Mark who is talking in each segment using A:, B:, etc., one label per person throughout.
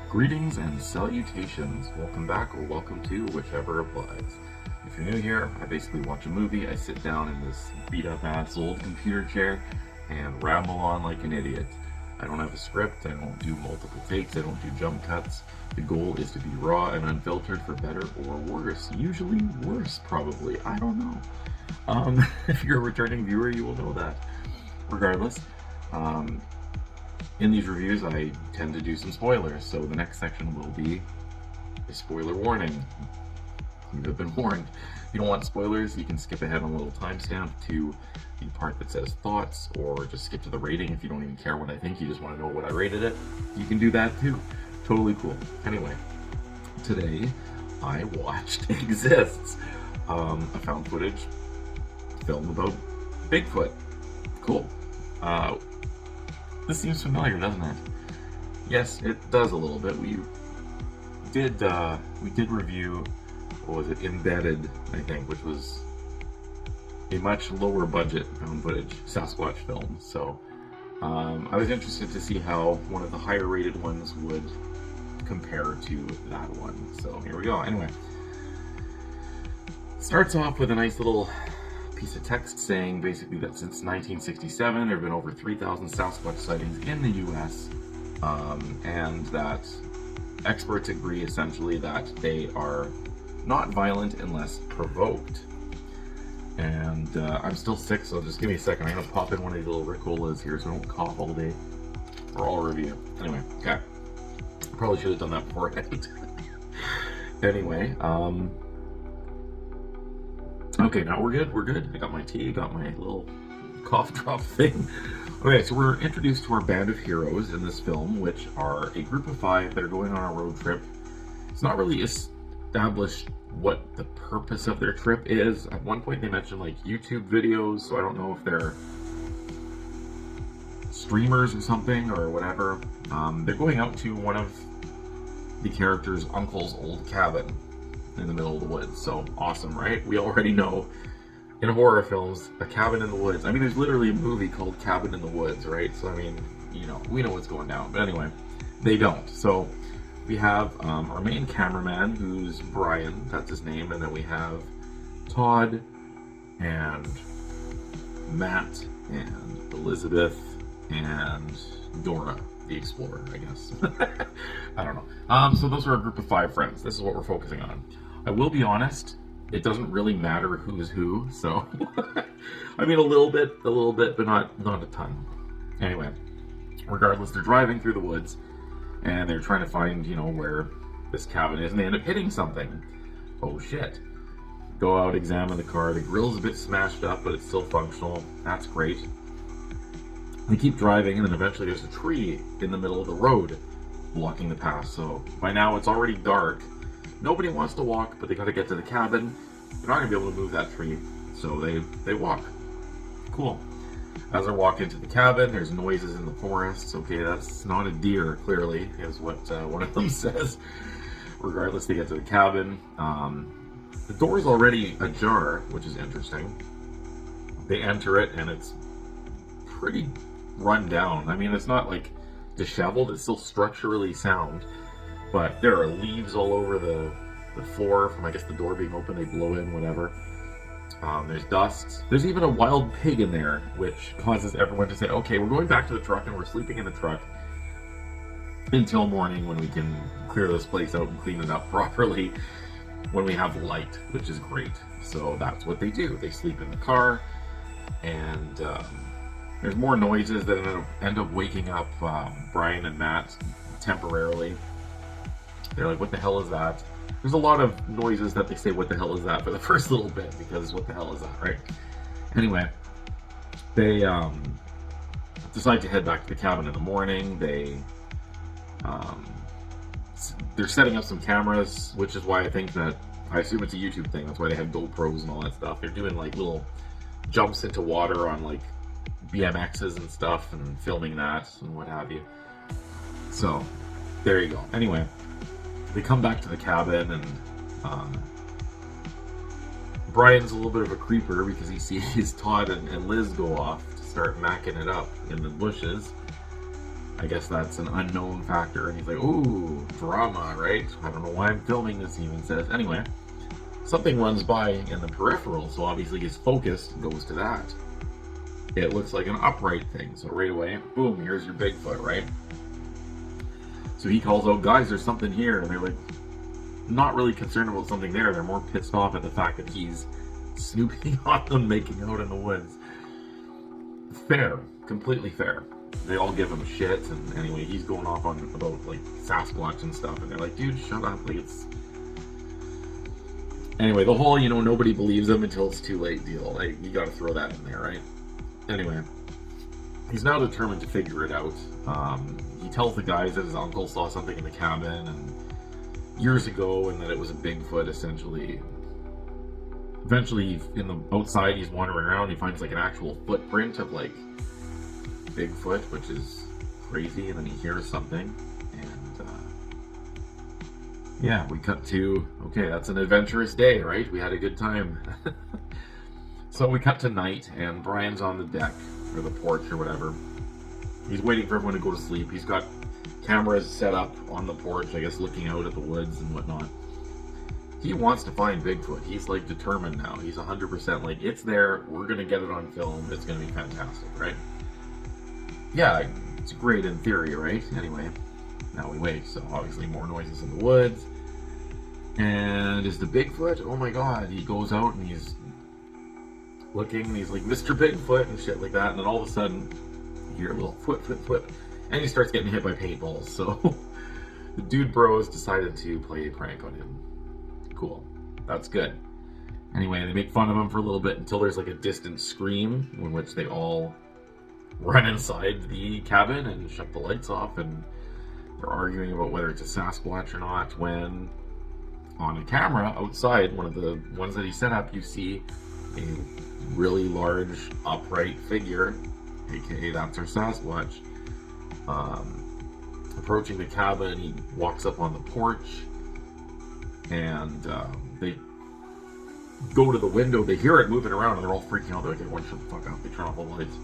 A: Greetings and salutations. Welcome back or welcome to whichever applies. If you're new here, I basically watch a movie, I sit down in this beat up ass old computer chair and ramble on like an idiot. I don't have a script, I don't do multiple takes, I don't do jump cuts. The goal is to be raw and unfiltered for better or worse. Usually worse, probably. I don't know. If you're a returning viewer, you will know that. Regardless, in these reviews, I tend to do some spoilers, so the next section will be a spoiler warning. You have been warned. If you don't want spoilers, you can skip ahead on a little timestamp to the part that says thoughts, or just skip to the rating if you don't even care what I think, you just want to know what I rated it. You can do that too. Totally cool. Anyway, today I watched Exists, a found footage film about Bigfoot. Cool. This seems familiar, doesn't it? Yes, it does a little bit. We did review, what was it, Embedded, I think, which was a much lower budget found footage Sasquatch film. So I was interested to see how one of the higher rated ones would compare to that one. So here we go. Anyway, starts off with a nice little piece of text saying basically that since 1967 there have been over 3,000 Sasquatch sightings in the US, and that experts agree essentially that they are not violent unless provoked. And I'm still sick, so just give me a second. I'm gonna pop in one of these little Ricolas here so I don't cough all day or all review. Anyway, okay. Probably should have done that beforehand. Anyway, okay, now we're good. We're good. I got my tea, got my little cough drop thing. Okay, so we're introduced to our band of heroes in this film, which are a group of 5 that are going on a road trip. It's not really established what the purpose of their trip is. At one point they mentioned like YouTube videos, so I don't know if they're streamers or something or whatever. They're going out to one of the character's uncle's old cabin in the middle of the woods. So awesome, right? We already know in horror films, a cabin in the woods. I mean, there's literally a movie called Cabin in the Woods, right? So I mean, you know, we know what's going down. But anyway, they don't. So we have our main cameraman, who's Brian, that's his name, and then we have Todd and Matt and Elizabeth and Dora the Explorer, I guess. I don't know. So those are a group of 5 friends. This is what we're focusing on. I will be honest, it doesn't really matter who's who, so I mean a little bit, but not a ton. Anyway, regardless, they're driving through the woods and they're trying to find, you know, where this cabin is, and they end up hitting something. Oh shit. Go out, examine the car. The grill's a bit smashed up, but it's still functional. That's great. They keep driving, and then eventually there's a tree in the middle of the road blocking the path. So by now it's already dark. Nobody wants to walk, but they got to get to the cabin. They're not going to be able to move that tree, so they walk. Cool. As they're walking to the cabin, there's noises in the forest. Okay, that's not a deer, clearly, is what one of them says. Regardless, they get to the cabin. The door's already ajar, which is interesting. They enter it, and it's pretty run down. I mean, it's not like disheveled, it's still structurally sound, but there are leaves all over the floor from, I guess, the door being open. They blow in, whatever. There's dust. There's even a wild pig in there, which causes everyone to say, okay, we're going back to the truck and we're sleeping in the truck until morning when we can clear this place out and clean it up properly when we have light, which is great. So that's what they do. They sleep in the car, and there's more noises that end up waking up Brian and Matt temporarily. They're like, what the hell is that? There's a lot of noises that they say, what the hell is that, for the first little bit, because what the hell is that, right? Anyway, they decide to head back to the cabin in the morning. They're setting up some cameras, which is why I assume it's a YouTube thing. That's why they have GoPros and all that stuff. They're doing like little jumps into water on like BMXs and stuff and filming that and what have you. So there you go. Anyway, they come back to the cabin, and Brian's a little bit of a creeper because he sees Todd and Liz go off to start macking it up in the bushes. I guess that's an unknown factor. And he's like, ooh, drama, right? I don't know why I'm filming this, he even says. Anyway, something runs by in the peripheral, so obviously his focus goes to that. It looks like an upright thing, so right away, boom, here's your Bigfoot, right? So he calls out, guys, there's something here, and they're like, not really concerned about something there. They're more pissed off at the fact that he's snooping on them, making out in the woods. Fair, completely fair. They all give him shit, and anyway, he's going off on about like Sasquatch and stuff, and they're like, dude, shut up, like it's... Anyway, the whole, nobody believes him until it's too late deal. Like, you gotta throw that in there, right? Anyway, he's now determined to figure it out. He tells the guys that his uncle saw something in the cabin and years ago, and that it was a Bigfoot, essentially. Eventually, in the outside, he's wandering around. He finds like an actual footprint of like Bigfoot, which is crazy. And then he hears something, and yeah, we cut to, okay, that's an adventurous day, right? We had a good time. So we cut to night, and Brian's on the deck or the porch or whatever. He's waiting for everyone to go to sleep. He's got cameras set up on the porch, I guess, looking out at the woods and whatnot. He wants to find Bigfoot. He's like determined now. He's 100% like, it's there. We're going to get it on film. It's going to be fantastic, right? Yeah, it's great in theory, right? Anyway, now we wait. So obviously more noises in the woods. And is the Bigfoot? Oh my God. He goes out and he's looking. And he's like, Mr. Bigfoot and shit like that. And then all of a sudden, you hear a little flip. And he starts getting hit by paintballs. So the dude bros decided to play a prank on him. Cool. That's good. Anyway, they make fun of him for a little bit until there's like a distant scream in which they all run inside the cabin and shut the lights off, and they're arguing about whether it's a Sasquatch or not, when on a camera outside, one of the ones that he set up, you see a really large upright figure, aka that's our Sasquatch, approaching the cabin. He walks up on the porch, and they go to the window. They hear it moving around, and they're all freaking out. They're like, everyone shut the fuck up. They turn off the lights.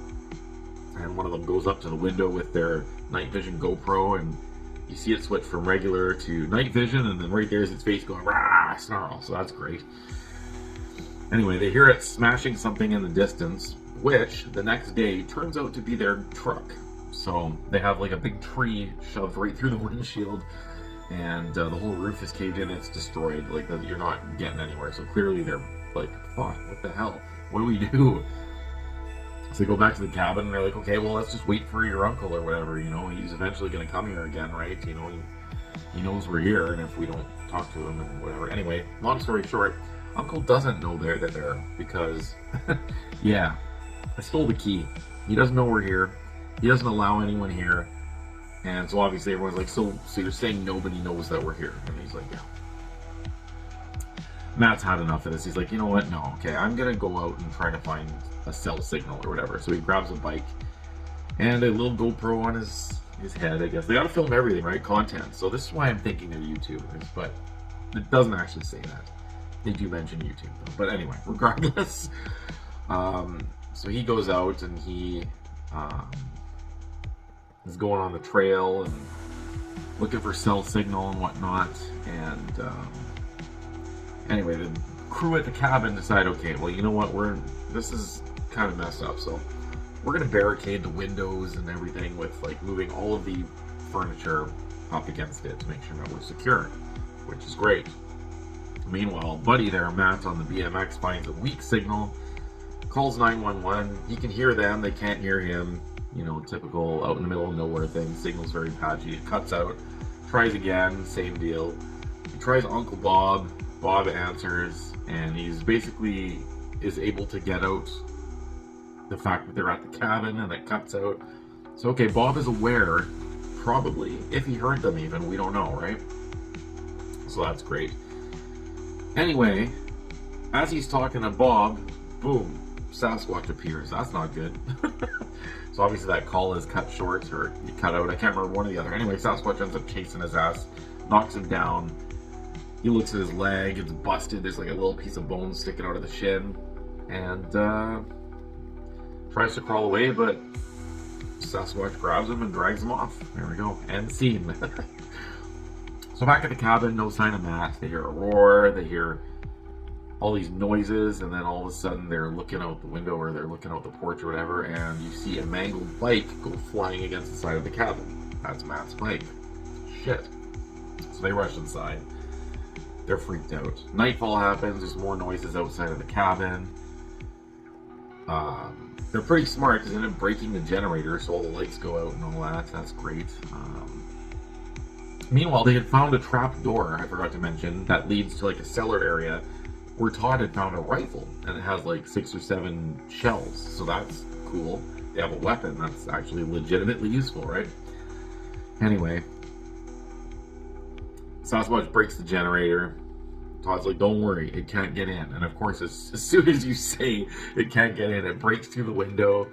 A: And one of them goes up to the window with their night vision GoPro, and you see it switch from regular to night vision, and then right there's its face going, rah, snarl. So that's great. Anyway, they hear it smashing something in the distance, which the next day turns out to be their truck. So they have like a big tree shoved right through the windshield, and the whole roof is caved in. It's destroyed. Like, you're not getting anywhere. So clearly they're like, fuck, what the hell? What do we do? So they go back to the cabin, and they're like, okay, well, let's just wait for your uncle or whatever. He's eventually going to come here again, right? He knows we're here, and if we don't talk to him and whatever. Anyway, long story short, Uncle doesn't know they're there because, yeah, I stole the key. He doesn't know we're here. He doesn't allow anyone here. And so obviously everyone's like, so you're saying nobody knows that we're here? And he's like, yeah. Matt's had enough of this. He's like, you know what? No, okay, I'm going to go out and try to find a cell signal or whatever. So he grabs a bike and a little GoPro on his head, I guess. They got to film everything, right? Content. So this is why I'm thinking of YouTubers, but it doesn't actually say that. They do mention YouTube, though. But anyway, regardless. So he goes out and he is going on the trail and looking for cell signal and whatnot. And anyway, the crew at the cabin decide, okay, well, you know what? This is kind of messed up, so we're gonna barricade the windows and everything with like moving all of the furniture up against it to make sure that we're secure, which is great. Meanwhile, buddy there, Matt on the BMX, finds a weak signal, calls 911. He can hear them, they can't hear him. Typical out in the middle of nowhere thing. Signal's very patchy. It cuts out. Tries again, same deal. He tries Uncle Bob. Bob answers, and he's basically is able to get out the fact that they're at the cabin, and it cuts out. So okay, Bob is aware, probably, if he heard them even, we don't know, right? So that's great. Anyway, as he's talking to Bob, boom, Sasquatch appears. That's not good. So obviously that call is cut short, or cut out. I can't remember one or the other. Anyway, Sasquatch ends up chasing his ass, knocks him down. He looks at his leg, it's busted. There's like a little piece of bone sticking out of the shin. And tries to crawl away, but Sasquatch grabs him and drags him off. There we go. End scene. So back at the cabin, no sign of Matt. They hear a roar, they hear all these noises, and then all of a sudden they're looking out the window or they're looking out the porch or whatever, and you see a mangled bike go flying against the side of the cabin. That's Matt's bike. Shit. So they rush inside. They're freaked out. Nightfall happens, there's more noises outside of the cabin. They're pretty smart because they end up breaking the generator so all the lights go out and all that. That's great. Meanwhile, they had found a trap door, I forgot to mention, that leads to like a cellar area where Todd had found a rifle and it has like 6 or 7 shells. So that's cool. They have a weapon that's actually legitimately useful, right? Anyway, Sasquatch breaks the generator. Todd's like, don't worry, it can't get in. And of course, as soon as you say it can't get in, it breaks through the window.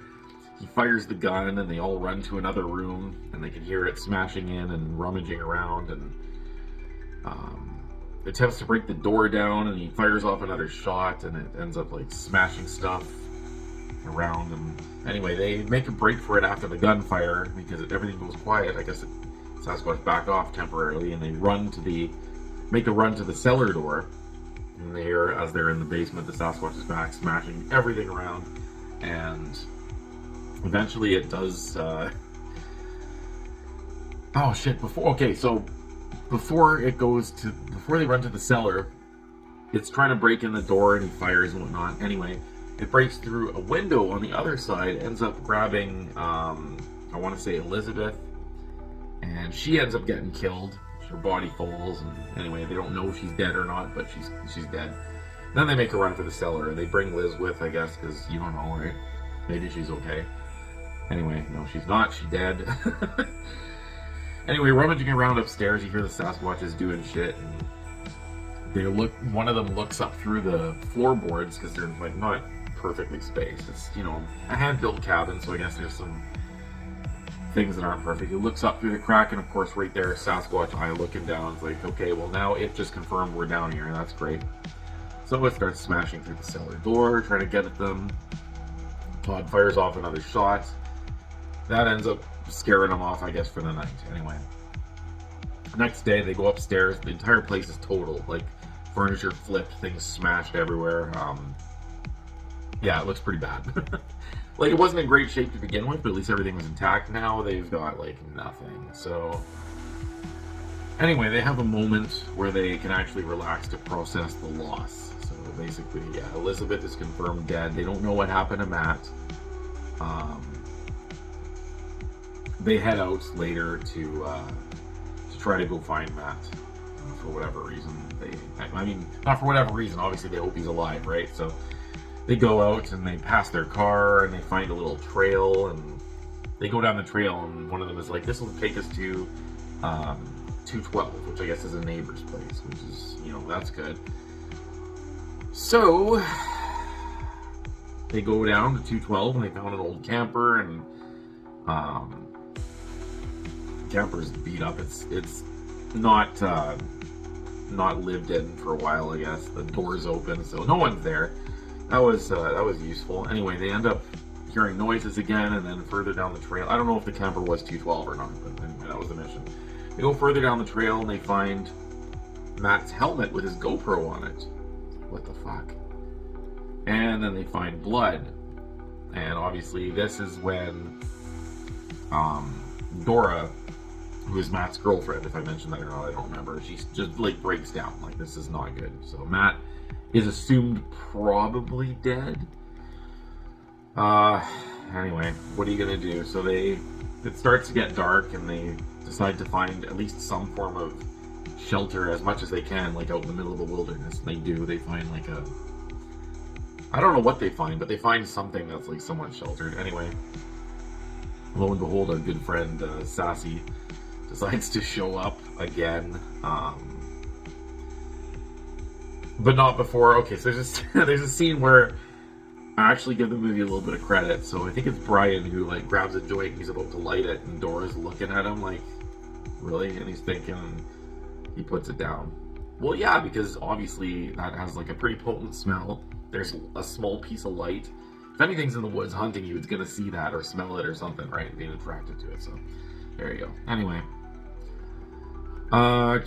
A: He fires the gun and they all run to another room and they can hear it smashing in and rummaging around, and attempts to break the door down, and he fires off another shot and it ends up like smashing stuff around. And anyway, they make a break for it after the gunfire because everything goes quiet. I guess Sasquatch back off temporarily and they make a run to the cellar door, and they hear, as they're in the basement, the Sasquatch is back smashing everything around, and eventually it does oh shit, before they run to the cellar, it's trying to break in the door and he fires and whatnot. Anyway, it breaks through a window on the other side, ends up grabbing I want to say Elizabeth, and she ends up getting killed. Her body falls, and anyway, they don't know if she's dead or not, but she's dead. Then they make a run for the cellar. They bring Liz with, I guess, because you don't know, right? Maybe she's okay. Anyway, no, she's not. She's dead. Anyway, rummaging around upstairs, you hear the Sasquatches doing shit, and one of them looks up through the floorboards because they're like not perfectly spaced. It's, you know, a hand-built cabin, so I guess there's some things that aren't perfect. He looks up through the crack, and of course right there, Sasquatch eye looking down. It's like, okay, well now it just confirmed we're down here, and that's great. So it starts smashing through the cellar door, trying to get at them. Todd fires off another shot. That ends up scaring them off, I guess, for the night. Anyway, next day they go upstairs. The entire place is totaled, like furniture flipped, things smashed everywhere. Yeah, it looks pretty bad. Like, it wasn't in great shape to begin with, but at least everything was intact. Now they've got, like, nothing. So, anyway, they have a moment where they can actually relax to process the loss. So, basically, yeah, Elizabeth is confirmed dead. They don't know what happened to Matt. They head out later to try to go find Matt for whatever reason. I mean, not for whatever reason. Obviously, they hope he's alive, right? So they go out and they pass their car and they find a little trail, and they go down the trail, and one of them is like, this will take us to 212, which I guess is a neighbor's place, which is, you know, that's good. So they go down to 212 and they found an old camper, and the camper's beat up. It's not lived in for a while, I guess. The door's open, so no one's there. That was useful. Anyway, they end up hearing noises again, and then further down the trail, I don't know if the camper was 212 or not, but anyway, that was the mission. They go further down the trail and they find Matt's helmet with his GoPro on it. What the fuck? And then they find blood, and obviously this is when Dora, who is Matt's girlfriend, if I mentioned that or not, I don't remember, she just like breaks down, like, this is not good. So Matt is assumed probably dead. Anyway, what are you gonna do? So it starts to get dark, and they decide to find at least some form of shelter as much as they can, like out in the middle of the wilderness. And they do. They find like I don't know what they find, but they find something that's like somewhat sheltered. Anyway, lo and behold, our good friend Sassy decides to show up again. But not before. Okay, so there's a scene where I actually give the movie a little bit of credit. So I think it's Brian who like grabs a joint and he's about to light it, and Dora's looking at him like, really? And he's thinking, and he puts it down. Well, yeah, because obviously that has like a pretty potent smell. There's a small piece of light if anything's in the woods hunting you, it's gonna see that or smell it or something, right? Being attracted to it. So there you go. Anyway,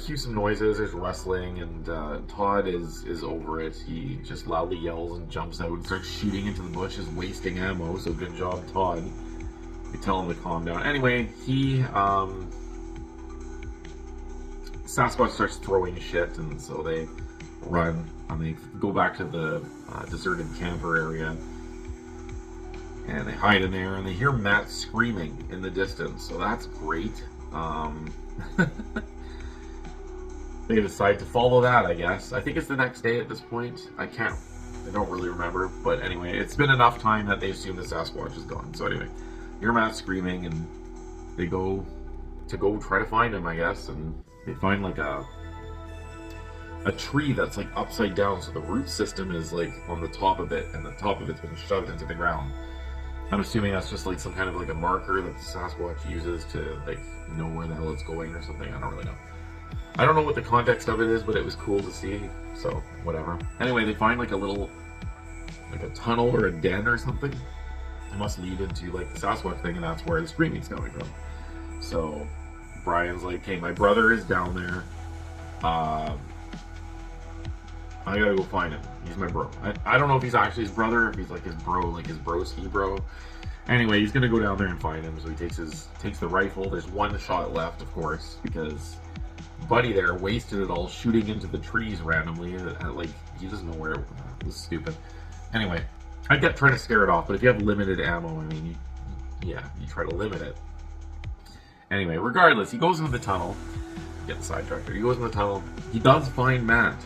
A: cue some noises. There's rustling, and Todd is over it. He just loudly yells and jumps out and starts shooting into the bushes, wasting ammo. So good job, Todd. We tell him to calm down. Anyway, Sasquatch starts throwing shit, and so they run and they go back to the deserted camper area, and they hide in there, and they hear Matt screaming in the distance. So that's great. They decide to follow that, I guess. I think it's the next day at this point. I don't really remember. But anyway, it's been enough time that they assume the Sasquatch is gone. So anyway, hear Matt screaming, and they go try to find him, I guess. And they find like a tree that's like upside down. So the root system is like on the top of it, and the top of it's been shoved into the ground. I'm assuming that's just like some kind of like a marker that the Sasquatch uses to like know where the hell it's going or something. I don't really know. I don't know what the context of it is, but it was cool to see, so whatever. Anyway, they find like a tunnel or a den or something. It must lead into like the Sasquatch thing, and that's where the screaming's coming from. So Brian's like, hey, my brother is down there. I gotta go find him. He's my bro. I don't know if he's actually his brother, or if he's like his bro, like his broski bro. Anyway, he's gonna go down there and find him. So he takes the rifle. There's one shot left, of course, because Buddy there wasted it all shooting into the trees randomly. Like, he doesn't know where it was. Stupid. Anyway, I get trying to scare it off, but if you have limited ammo, I mean, you try to limit it. Anyway, regardless, he goes into the tunnel. Get sidetracked here. He goes in the tunnel. He does find Matt.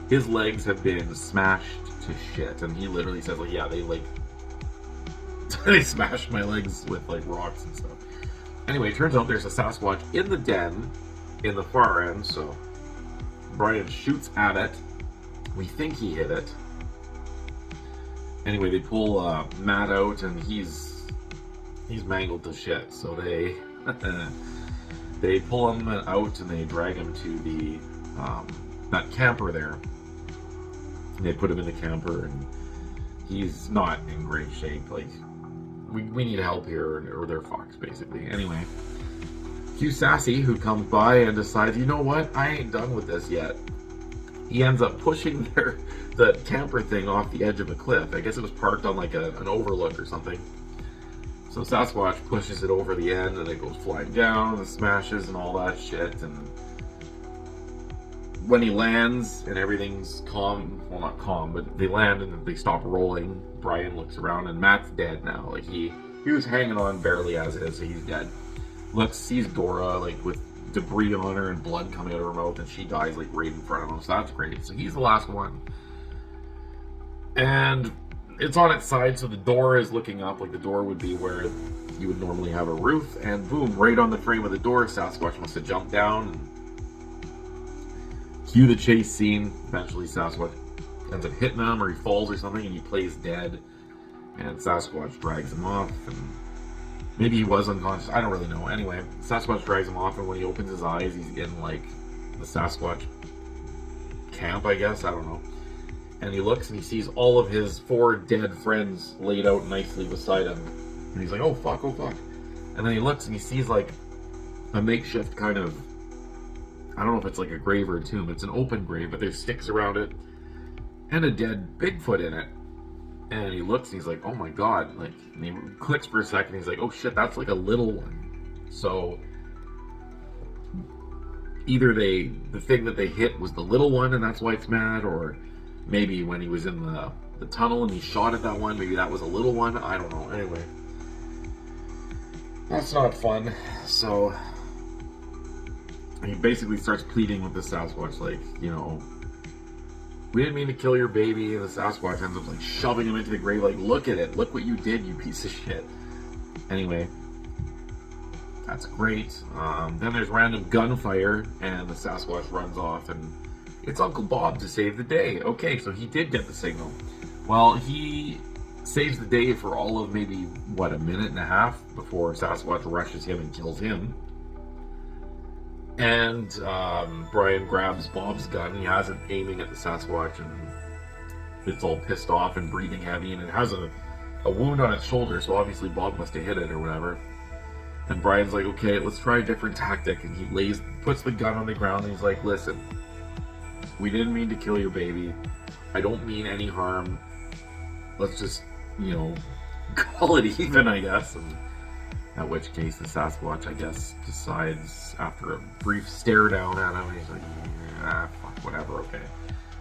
A: His legs have been smashed to shit, and he literally says, like, yeah, they smashed my legs with like rocks and stuff. Anyway, it turns out there's a Sasquatch in the den in the far end, so Brian shoots at it. We think he hit it. Anyway, they pull Matt out, and he's mangled to shit. So they they pull him out, and they drag him to the that camper there. And they put him in the camper, and he's not in great shape. Like, we need help here, or they're fucked, basically. Anyway, cue Sassy, who comes by and decides, you know what, I ain't done with this yet. He ends up pushing the camper thing off the edge of a cliff. I guess it was parked on like an overlook or something. So Sasquatch pushes it over the end, and it goes flying down and smashes and all that shit. And when he lands and everything's calm, well, not calm, but they land and they stop rolling, Brian looks around, and Matt's dead now. Like, he was hanging on barely as it is, so he's dead. Sees Dora like with debris on her and blood coming out of her mouth, and she dies like right in front of him. So that's great. So he's the last one, and it's on its side, so the door is looking up. Like, the door would be where you would normally have a roof, and boom, right on the frame of the door, Sasquatch must have jumped down. And cue the chase scene. Eventually, Sasquatch ends up hitting him, or he falls or something, and he plays dead. And Sasquatch drags him off, and maybe he was unconscious. I don't really know. Anyway, Sasquatch drags him off, and when he opens his eyes, he's in like the Sasquatch camp, I guess. I don't know. And he looks, and he sees all of his 4 dead friends laid out nicely beside him. And he's like, oh fuck, oh fuck. And then he looks, and he sees like a makeshift kind of, I don't know if it's like a grave or a tomb. It's an open grave, but there's sticks around it, and a dead Bigfoot in it. And he looks, and he's like, oh my god. Like, and he clicks for a second, he's like, oh shit, that's like a little one. So either the thing that they hit was the little one, and that's why it's mad, or maybe when he was in the tunnel and he shot at that one, maybe that was a little one. I don't know. Anyway, that's not fun. So he basically starts pleading with the Sasquatch, like, you know, we didn't mean to kill your baby. And the Sasquatch ends up like shoving him into the grave, like, look at it, look what you did, you piece of shit. Anyway, that's great. Then there's random gunfire, and the Sasquatch runs off, and it's Uncle Bob to save the day. Okay, so he did get the signal. Well, he saves the day for all of maybe, what, a minute and a half before Sasquatch rushes him and kills him. And Brian grabs Bob's gun. He has it aiming at the Sasquatch, and it's all pissed off and breathing heavy, and it has a a wound on its shoulder, so obviously Bob must have hit it or whatever. And Brian's like, okay, let's try a different tactic. And he puts the gun on the ground, and he's like, listen, we didn't mean to kill your baby. I don't mean any harm. Let's just, call it even, I guess. And at which case the Sasquatch, I guess, decides after a brief stare down at him, he's like, fuck, whatever, okay.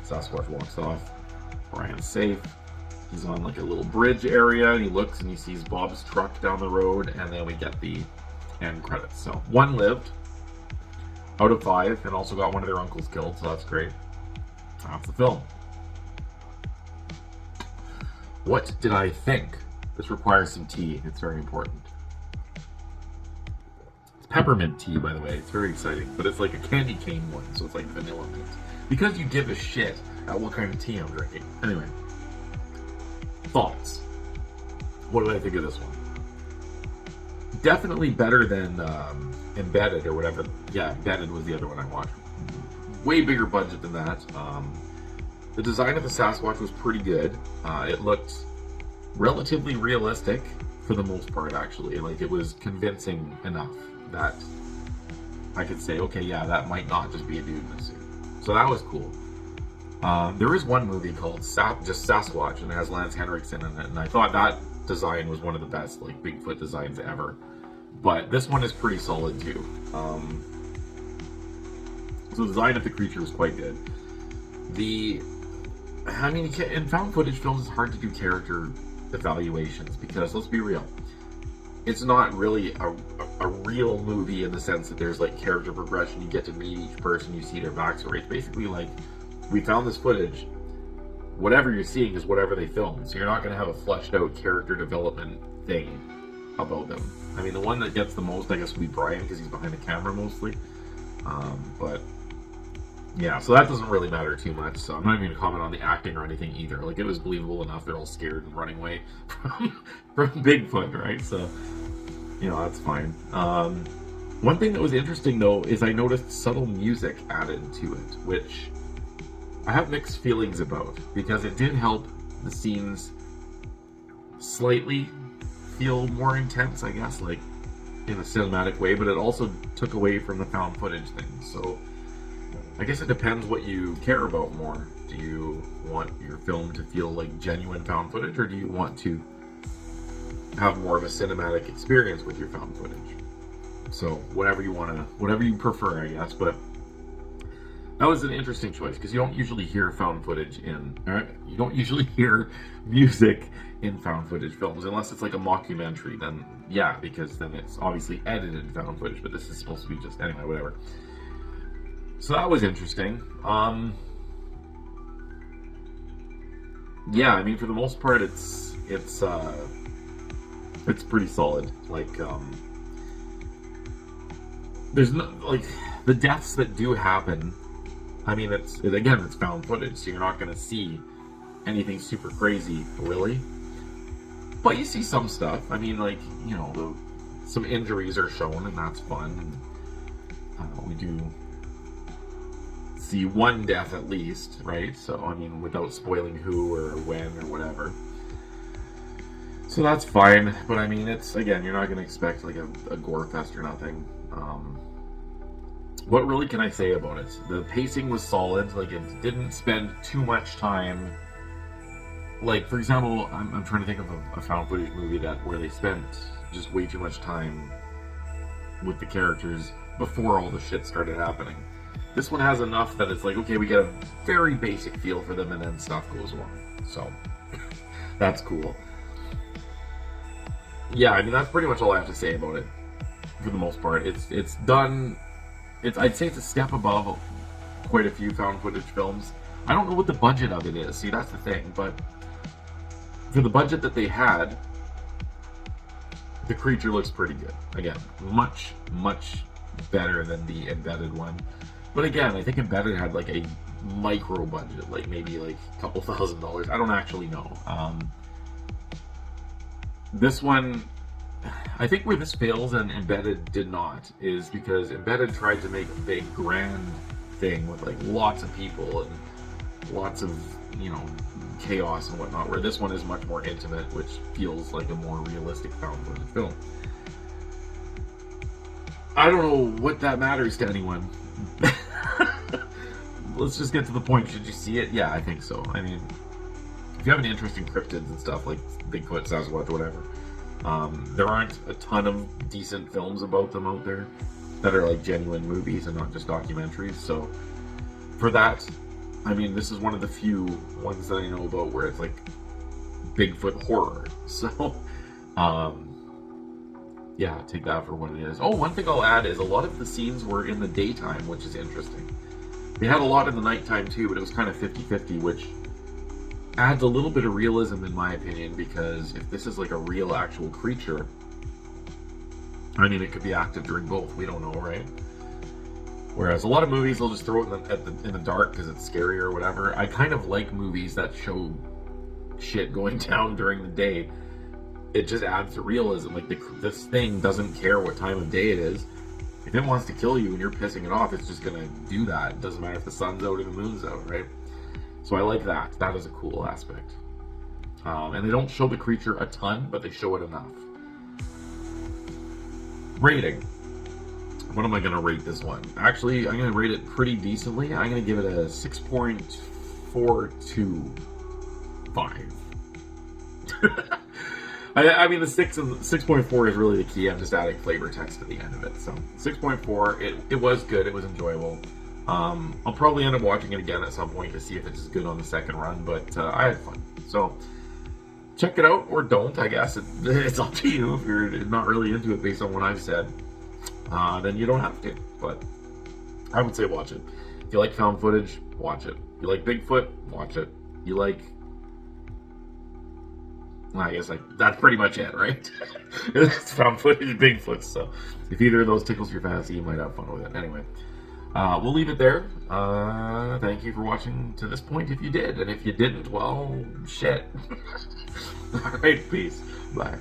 A: Sasquatch walks off. Brian's safe. He's on like a little bridge area, and he looks and he sees Bob's truck down the road, and then we get the end credits. So 1 lived out of 5, and also got one of their uncles killed, so that's great. That's the film. What did I think? This requires some tea. It's very important. It's peppermint tea, by the way. It's very exciting, but it's like a candy cane one, so it's like vanilla mint. Because you give a shit at what kind of tea I'm drinking. Anyway. Thoughts. What did I think of this one? Definitely better than Embedded or whatever. Yeah, Embedded was the other one I watched. Way bigger budget than that. The design of the Sasquatch was pretty good. It looked relatively realistic for the most part, actually. Like, it was convincing enough that I could say, okay, yeah, that might not just be a dude in a suit. So that was cool. There is one movie called just Sasquatch, and it has Lance Henriksen in it, and I thought that design was one of the best, like, Bigfoot designs ever. But this one is pretty solid too. So the design of the creature was quite good. In found footage films, it's hard to do character evaluations because, let's be real, it's not really a real movie in the sense that there's like character progression. You get to meet each person, you see their backstory. It's basically like, we found this footage, whatever you're seeing is whatever they filmed, so you're not going to have a fleshed out character development thing about them. I mean, the one that gets the most, I guess, would be Brian, because he's behind the camera mostly. But yeah, so that doesn't really matter too much, so I'm not even going to comment on the acting or anything either. Like, it was believable enough. They're all scared and running away from Bigfoot, right? So, that's fine. One thing that was interesting, though, is I noticed subtle music added to it, which I have mixed feelings about, because it did help the scenes slightly feel more intense, I guess, like in a cinematic way, but it also took away from the found footage thing. So I guess it depends what you care about more. Do you want your film to feel like genuine found footage, or do you want to have more of a cinematic experience with your found footage? So whatever you prefer, I guess. But that was an interesting choice, because you don't usually hear found footage you don't usually hear music in found footage films, unless it's like a mockumentary. Then yeah, because then it's obviously edited found footage, but this is supposed to be just, anyway, whatever. So that was interesting. Yeah, I mean, for the most part, it's pretty solid. Like, there's no, like, the deaths that do happen, I mean, it's found footage, so you're not going to see anything super crazy, really. But you see some stuff. I mean, like, some injuries are shown, and that's fun. And we do see one death at least, right? So, I mean, without spoiling who or when or whatever. So that's fine. But, I mean, it's, again, you're not going to expect, like, a gore fest or nothing. What really can I say about it? The pacing was solid. Like, it didn't spend too much time. Like, for example, I'm trying to think of a found footage movie where they spent just way too much time with the characters before all the shit started happening. This one has enough that it's like, okay, we get a very basic feel for them, and then stuff goes wrong. So, that's cool. Yeah, I mean, that's pretty much all I have to say about it, for the most part. It's done. I'd say it's a step above quite a few found footage films. I don't know what the budget of it is. See, that's the thing. But for the budget that they had, the creature looks pretty good. Again, much, much better than the Embedded one. But again, I think Embedded had like a micro budget, like maybe like a couple $1,000s. I don't actually know. This one, I think where this fails and Embedded did not is because Embedded tried to make a big grand thing with like lots of people and lots of, you know, chaos and whatnot, where this one is much more intimate, which feels like a more realistic found footage film. I don't know what that matters to anyone. Let's just get to the point. Should you see it? Yeah, I think so. I mean, if you have an interest in cryptids and stuff like Bigfoot, Sasquatch, whatever, there aren't a ton of decent films about them out there that are like genuine movies and not just documentaries. So for that, I mean, this is one of the few ones that I know about where it's like Bigfoot horror. So, yeah, take that for what it is. Oh, one thing I'll add is a lot of the scenes were in the daytime, which is interesting. They had a lot in the nighttime too, but it was kind of 50-50, which adds a little bit of realism in my opinion, because if this is like a real actual creature, I mean, it could be active during both. We don't know, right? Whereas a lot of movies, they'll just throw it in the dark because it's scary or whatever. I kind of like movies that show shit going down during the day. It just adds to realism. Like, this thing doesn't care what time of day it is. If it wants to kill you and you're pissing it off, it's just gonna do that. It doesn't matter if the sun's out or the moon's out, right? So I like that. That is a cool aspect. And they don't show the creature a ton, but they show it enough. Rating. What am I going to rate this one? Actually, I'm going to rate it pretty decently. I'm going to give it a 6.425. I mean, the 6.4 is really the key. I'm just adding flavor text at the end of it. So 6.4, it was good. It was enjoyable. I'll probably end up watching it again at some point to see if it's good on the second run, but I had fun. So check it out, or don't, I guess. It's up to you. If you're not really into it based on what I've said, then you don't have to. But I would say watch it. If you like found footage, watch it. You like Bigfoot, watch it. You like... I guess that's pretty much it, right? It's found footage, Bigfoot. So if either of those tickles your fancy, you might have fun with it. Anyway, we'll leave it there. Thank you for watching to this point if you did. And if you didn't, well, shit. Alright, peace. Bye.